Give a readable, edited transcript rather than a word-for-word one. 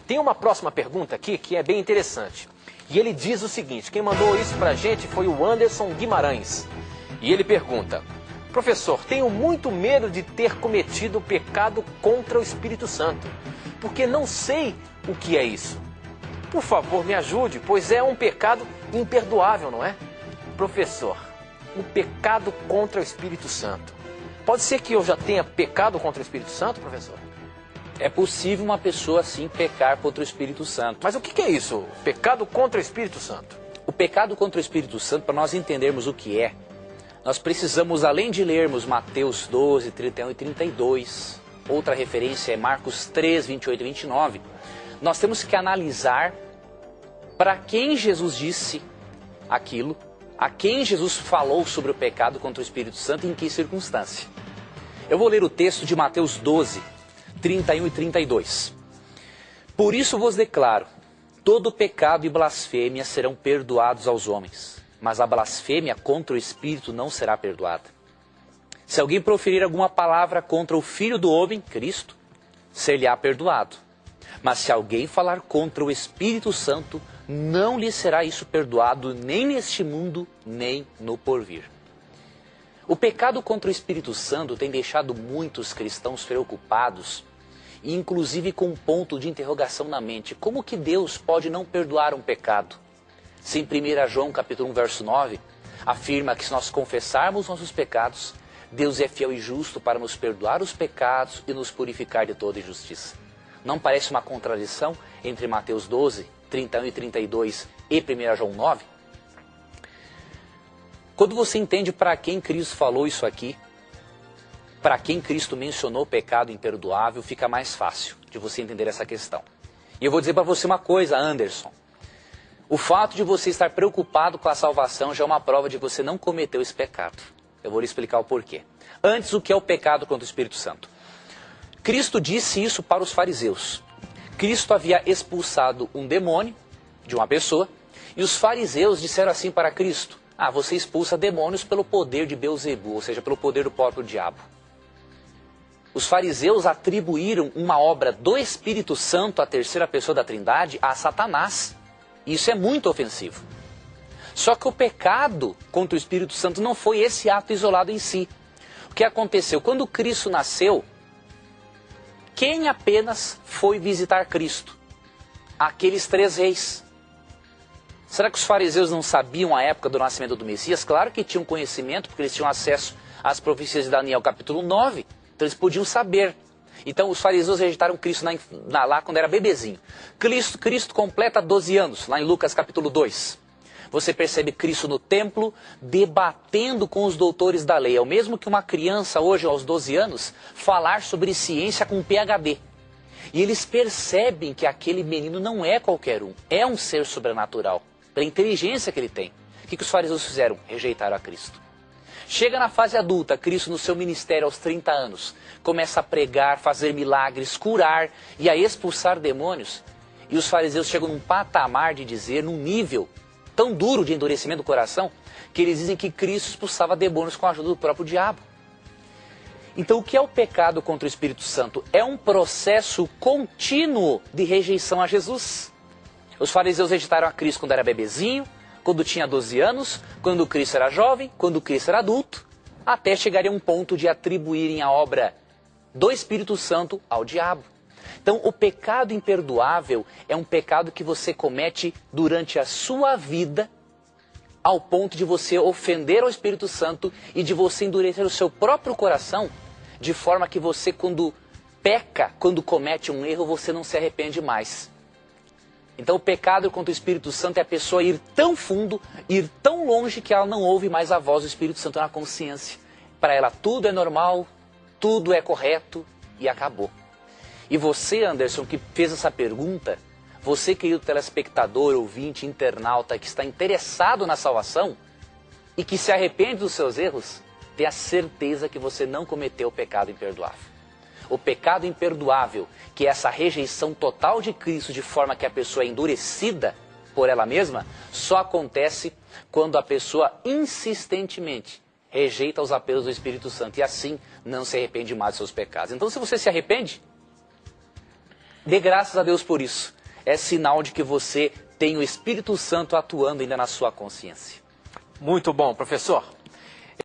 Tem uma próxima pergunta aqui que é bem interessante. E ele diz o seguinte, quem mandou isso pra gente foi o Anderson Guimarães. E ele pergunta: professor, tenho muito medo de ter cometido pecado contra o Espírito Santo, porque não sei o que é isso. Por favor, me ajude, pois é um pecado imperdoável, não é? Professor, o pecado contra o Espírito Santo. Pode ser que eu já tenha pecado contra o Espírito Santo, professor? É possível uma pessoa, sim, pecar contra o Espírito Santo. Mas o que é isso? Pecado contra o Espírito Santo? O pecado contra o Espírito Santo, para nós entendermos o que é, nós precisamos, além de lermos Mateus 12, 31 e 32, outra referência é Marcos 3, 28 e 29, nós temos que analisar para quem Jesus disse aquilo, a quem Jesus falou sobre o pecado contra o Espírito Santo e em que circunstância. Eu vou ler o texto de Mateus 12, 31 e 32. Por isso vos declaro, todo pecado e blasfêmia serão perdoados aos homens, mas a blasfêmia contra o Espírito não será perdoada. Se alguém proferir alguma palavra contra o Filho do Homem, Cristo, ser-lhe-á perdoado. Mas se alguém falar contra o Espírito Santo, não lhe será isso perdoado, nem neste mundo, nem no porvir. O pecado contra o Espírito Santo tem deixado muitos cristãos preocupados, e inclusive com um ponto de interrogação na mente. Como que Deus pode não perdoar um pecado? Se em 1 João capítulo 1, verso 9, afirma que se nós confessarmos nossos pecados, Deus é fiel e justo para nos perdoar os pecados e nos purificar de toda injustiça. Não parece uma contradição entre Mateus 12, 31 e 32 e 1 João 9? Quando você entende para quem Cristo falou isso aqui, para quem Cristo mencionou o pecado imperdoável, fica mais fácil de você entender essa questão. E eu vou dizer para você uma coisa, Anderson. O fato de você estar preocupado com a salvação já é uma prova de que você não cometeu esse pecado. Eu vou lhe explicar o porquê. Antes, o que é o pecado contra o Espírito Santo? Cristo disse isso para os fariseus. Cristo havia expulsado um demônio de uma pessoa e os fariseus disseram assim para Cristo: você expulsa demônios pelo poder de Beelzebul, ou seja, pelo poder do próprio diabo. Os fariseus atribuíram uma obra do Espírito Santo, a terceira pessoa da Trindade, a Satanás. Isso é muito ofensivo. Só que o pecado contra o Espírito Santo não foi esse ato isolado em si. O que aconteceu? Quando Cristo nasceu, quem apenas foi visitar Cristo? Aqueles 3 reis. Será que os fariseus não sabiam a época do nascimento do Messias? Claro que tinham conhecimento, porque eles tinham acesso às profecias de Daniel capítulo 9. Então eles podiam saber. Então os fariseus rejeitaram Cristo lá quando era bebezinho. Cristo completa 12 anos, lá em Lucas capítulo 2. Você percebe Cristo no templo, debatendo com os doutores da lei. É o mesmo que uma criança hoje, aos 12 anos, falar sobre ciência com PhD. E eles percebem que aquele menino não é qualquer um, é um ser sobrenatural, pela inteligência que ele tem. O que os fariseus fizeram? Rejeitaram a Cristo. Chega na fase adulta, Cristo no seu ministério aos 30 anos, começa a pregar, fazer milagres, curar e a expulsar demônios. E os fariseus chegam num patamar de dizer, num nível tão duro de endurecimento do coração, que eles dizem que Cristo expulsava demônios com a ajuda do próprio diabo. Então o que é o pecado contra o Espírito Santo? É um processo contínuo de rejeição a Jesus. Os fariseus rejeitaram a Cristo quando era bebezinho, quando tinha 12 anos, quando Cristo era jovem, quando Cristo era adulto, até chegarem a um ponto de atribuírem a obra do Espírito Santo ao diabo. Então, o pecado imperdoável é um pecado que você comete durante a sua vida, ao ponto de você ofender ao Espírito Santo e de você endurecer o seu próprio coração, de forma que você, quando peca, quando comete um erro, você não se arrepende mais. Então o pecado contra o Espírito Santo é a pessoa ir tão fundo, ir tão longe que ela não ouve mais a voz do Espírito Santo na consciência. Para ela tudo é normal, tudo é correto e acabou. E você, Anderson, que fez essa pergunta, você, querido telespectador, ouvinte, internauta, que está interessado na salvação e que se arrepende dos seus erros, tenha certeza que você não cometeu o pecado imperdoável. O pecado imperdoável, que é essa rejeição total de Cristo de forma que a pessoa é endurecida por ela mesma, só acontece quando a pessoa insistentemente rejeita os apelos do Espírito Santo e assim não se arrepende mais dos seus pecados. Então, se você se arrepende, dê graças a Deus por isso. é sinal de que você tem o Espírito Santo atuando ainda na sua consciência. Muito bom, professor.